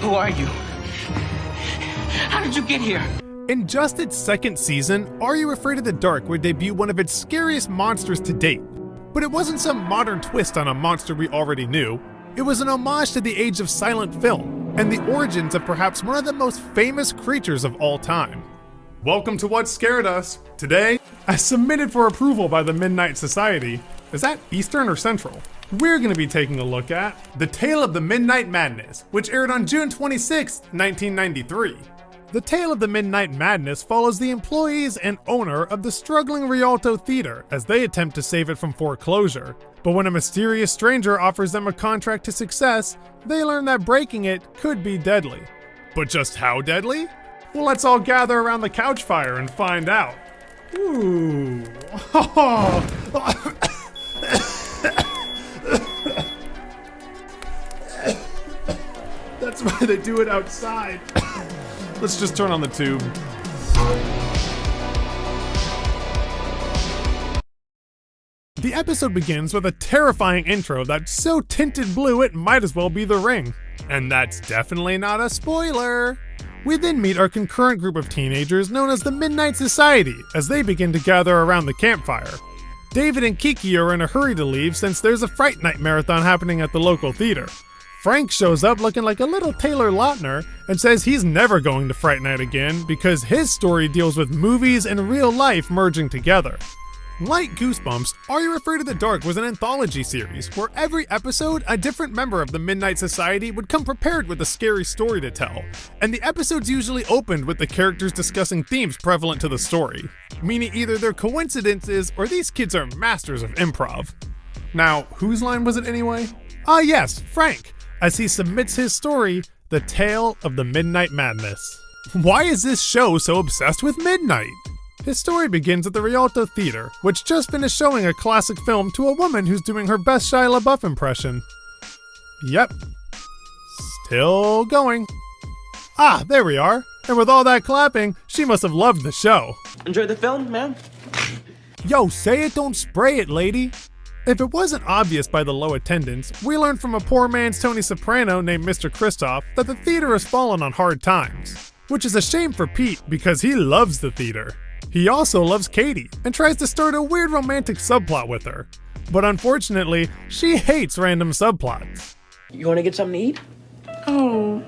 Who are you? How did you get here? In just its second season, Are You Afraid of the Dark would debut one of its scariest monsters to date. But it wasn't some modern twist on a monster we already knew. It was an homage to the age of silent film, and the origins of perhaps one of the most famous creatures of all time. Welcome to What Scared Us. Today, as submitted for approval by the Midnight Society, is that Eastern or Central? We're going to be taking a look at The Tale of the Midnight Madness, which aired on June 26, 1993. The Tale of the Midnight Madness follows the employees and owner of the struggling Rialto Theater as they attempt to save it from foreclosure. But when a mysterious stranger offers them a contract to success, they learn that breaking it could be deadly. But just how deadly? Well, let's all gather around the couch fire and find out. Ooh. That's why they do it outside. Let's just turn on the tube. The episode begins with a terrifying intro that's so tinted blue it might as well be The Ring. And that's definitely not a spoiler. We then meet our concurrent group of teenagers known as the Midnight Society as they begin to gather around the campfire. David and Kiki are in a hurry to leave since there's a Fright Night marathon happening at the local theater. Frank shows up looking like a little Taylor Lautner and says he's never going to Fright Night again because his story deals with movies and real life merging together. Like Goosebumps, Are You Afraid of the Dark was an anthology series where every episode a different member of the Midnight Society would come prepared with a scary story to tell, and the episodes usually opened with the characters discussing themes prevalent to the story, meaning either they're coincidences or these kids are masters of improv. Now, whose line was it anyway? Yes, Frank, as he submits his story, The Tale of the Midnight Madness. Why is this show so obsessed with midnight? His story begins at the Rialto Theater, which just finished showing a classic film to a woman who's doing her best Shia LaBeouf impression. Yep. Still going. There we are. And with all that clapping, she must have loved the show. Enjoy the film, man? Yo, say it, don't spray it, lady. If it wasn't obvious by the low attendance, we learned from a poor man's Tony Soprano named Mr. Kristoff that the theater has fallen on hard times. Which is a shame for Pete because he loves the theater. He also loves Katie and tries to start a weird romantic subplot with her. But unfortunately, she hates random subplots. You want to get something to eat? Oh,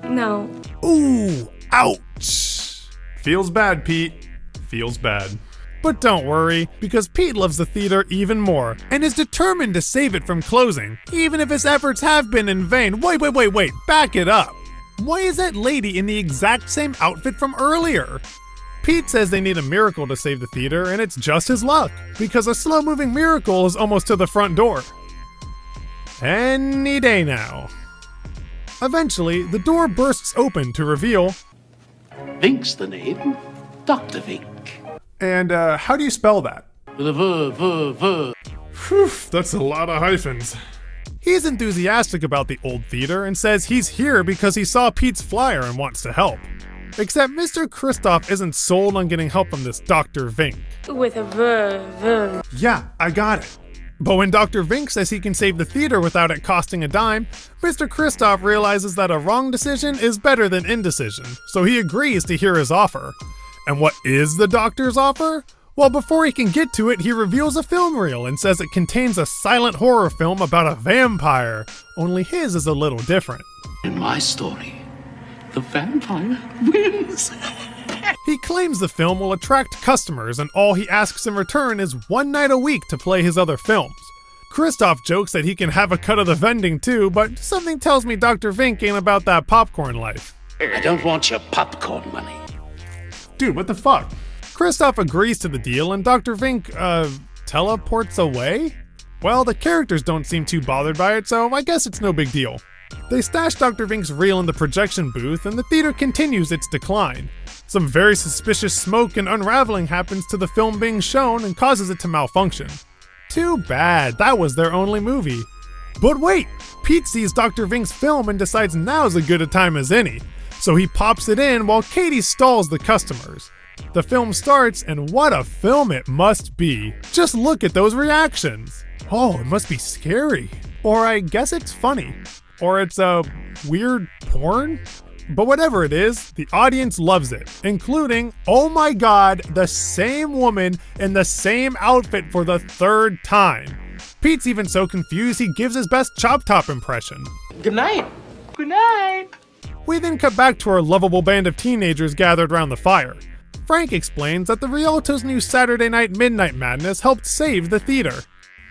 no. Ooh, ouch. Feels bad, Pete. Feels bad. But don't worry, because Pete loves the theater even more and is determined to save it from closing, even if his efforts have been in vain. Wait, back it up. Why is that lady in the exact same outfit from earlier? Pete says they need a miracle to save the theater, and it's just his luck, because a slow-moving miracle is almost to the front door. Any day now. Eventually, the door bursts open to reveal... Vink's the name. Dr. Vink. And, how do you spell that? With a Whew, that's a lot of hyphens. He's enthusiastic about the old theater and says he's here because he saw Pete's flyer and wants to help. Except Mr. Kristoff isn't sold on getting help from this Dr. Vink. With a verb. Yeah, I got it. But when Dr. Vink says he can save the theater without it costing a dime, Mr. Kristoff realizes that a wrong decision is better than indecision, so he agrees to hear his offer. And what is the doctor's offer? Well, before he can get to it, he reveals a film reel and says it contains a silent horror film about a vampire, only his is a little different. In my story, the vampire wins. He claims the film will attract customers and all he asks in return is one night a week to play his other films. Kristoff jokes that he can have a cut of the vending too, but something tells me Dr. Vink ain't about that popcorn life. I don't want your popcorn money. Dude, what the fuck? Kristoff agrees to the deal and Dr. Vink, teleports away? Well, the characters don't seem too bothered by it, so I guess it's no big deal. They stash Dr. Vink's reel in the projection booth and the theater continues its decline. Some very suspicious smoke and unraveling happens to the film being shown and causes it to malfunction. Too bad, that was their only movie. But wait, Pete sees Dr. Vink's film and decides now's as good a time as any, so he pops it in while Katie stalls the customers. The film starts, and what a film it must be. Just look at those reactions. Oh, it must be scary. Or I guess it's funny. Or it's, weird porn? But whatever it is, the audience loves it, including, oh my god, the same woman in the same outfit for the third time. Pete's even so confused he gives his best Chop Top impression. Good night. Good night. We then cut back to our lovable band of teenagers gathered around the fire. Frank explains that the Rialto's new Saturday Night Midnight Madness helped save the theater.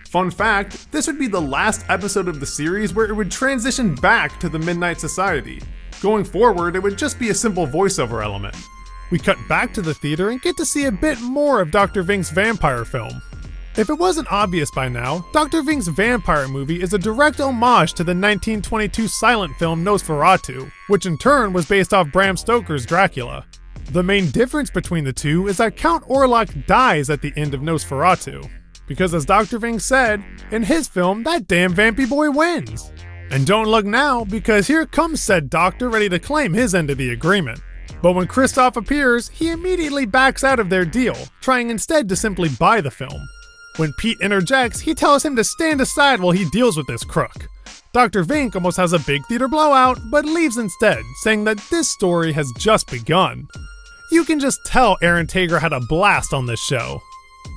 Fun fact, this would be the last episode of the series where it would transition back to the Midnight Society. Going forward, it would just be a simple voiceover element. We cut back to the theater and get to see a bit more of Dr. Vink's vampire film. If it wasn't obvious by now, Dr. Vink's vampire movie is a direct homage to the 1922 silent film Nosferatu, which in turn was based off Bram Stoker's Dracula. The main difference between the two is that Count Orlok dies at the end of Nosferatu, because as Dr. Vink said, in his film, that damn vampy boy wins. And don't look now, because here comes said doctor ready to claim his end of the agreement. But when Christoph appears, he immediately backs out of their deal, trying instead to simply buy the film. When Pete interjects, he tells him to stand aside while he deals with this crook. Dr. Vink almost has a big theater blowout, but leaves instead, saying that this story has just begun. You can just tell Aaron Tager had a blast on this show.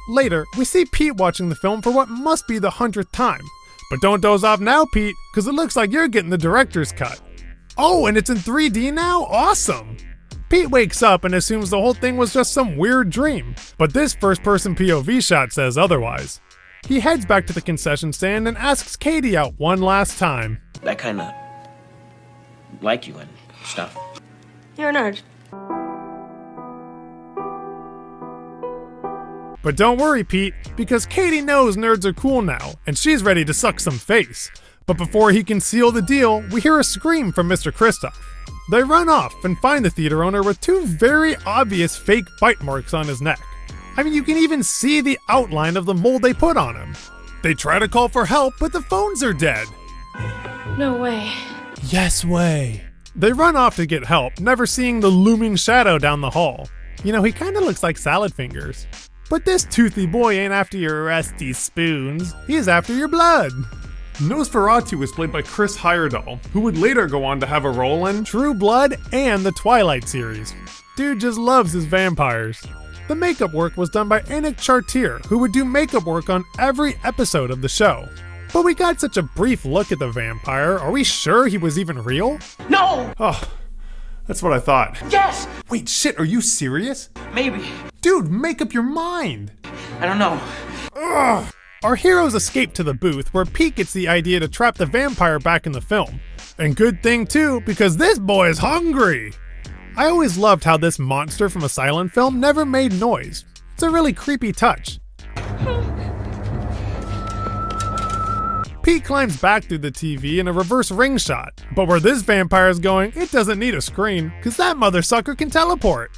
Later, we see Pete watching the film for what must be the 100th time. But don't doze off now, Pete, because it looks like you're getting the director's cut. Oh, and it's in 3D now? Awesome! Pete wakes up and assumes the whole thing was just some weird dream, but this first-person POV shot says otherwise. He heads back to the concession stand and asks Katie out one last time. I kinda like you and stuff. You're a nerd. But don't worry, Pete, because Katie knows nerds are cool now, and she's ready to suck some face. But before he can seal the deal, we hear a scream from Mr. Kristoff. They run off and find the theater owner with two very obvious fake bite marks on his neck. I mean, you can even see the outline of the mold they put on him. They try to call for help, but the phones are dead. No way. Yes way. They run off to get help, never seeing the looming shadow down the hall. You know, he kinda looks like Salad Fingers. But this toothy boy ain't after your rusty spoons, he's after your blood. Nosferatu was played by Chris Heyerdahl, who would later go on to have a role in True Blood and the Twilight series. Dude just loves his vampires. The makeup work was done by Anik Chartier, who would do makeup work on every episode of the show. But we got such a brief look at the vampire, are we sure he was even real? No! Oh, that's what I thought. Yes! Wait, shit, are you serious? Maybe. Dude, make up your mind! I don't know. Ugh. Our heroes escape to the booth where Pete gets the idea to trap the vampire back in the film. And good thing too, because this boy is hungry! I always loved how this monster from a silent film never made noise. It's a really creepy touch. Pete climbs back through the TV in a reverse ring shot, but where this vampire is going, it doesn't need a screen, cause that mother sucker can teleport.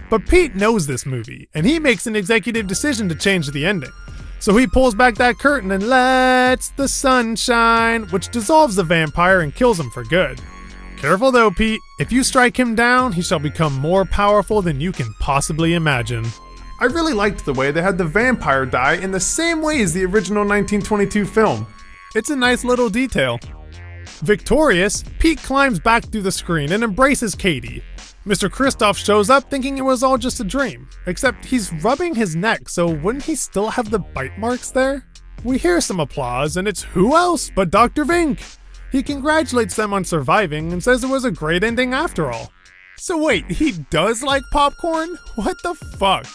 But Pete knows this movie, and he makes an executive decision to change the ending. So he pulls back that curtain and lets the sun shine, which dissolves the vampire and kills him for good. Careful though, Pete. If you strike him down, he shall become more powerful than you can possibly imagine. I really liked the way they had the vampire die in the same way as the original 1922 film. It's a nice little detail. Victorious, Pete climbs back through the screen and embraces Katie. Mr. Kristoff shows up thinking it was all just a dream, except he's rubbing his neck, so wouldn't he still have the bite marks there? We hear some applause, and it's who else but Dr. Vink? He congratulates them on surviving and says it was a great ending after all. So wait, he does like popcorn? What the fuck?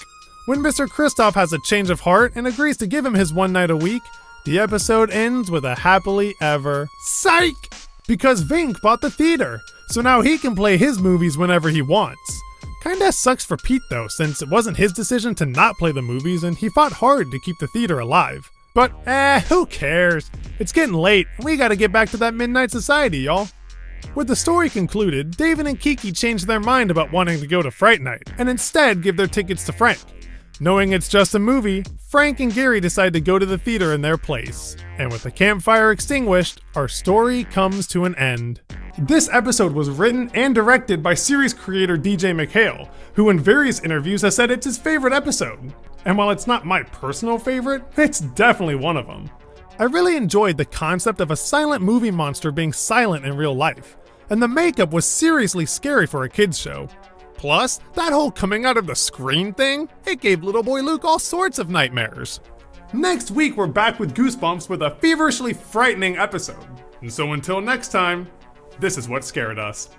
When Mr. Kristoff has a change of heart and agrees to give him his one night a week, the episode ends with a happily ever psych! Because Vink bought the theater, so now he can play his movies whenever he wants. Kinda sucks for Pete though, since it wasn't his decision to not play the movies and he fought hard to keep the theater alive. But who cares? It's getting late and we gotta get back to that Midnight Society, y'all. With the story concluded, David and Kiki change their mind about wanting to go to Fright Night and instead give their tickets to Frank. Knowing it's just a movie, Frank and Gary decide to go to the theater in their place. And with the campfire extinguished, our story comes to an end. This episode was written and directed by series creator DJ McHale, who in various interviews has said it's his favorite episode. And while it's not my personal favorite, it's definitely one of them. I really enjoyed the concept of a silent movie monster being silent in real life, and the makeup was seriously scary for a kids show. Plus, that whole coming out of the screen thing, it gave little boy Luke all sorts of nightmares. Next week, we're back with Goosebumps with a feverishly frightening episode. And so until next time, this is what scared us.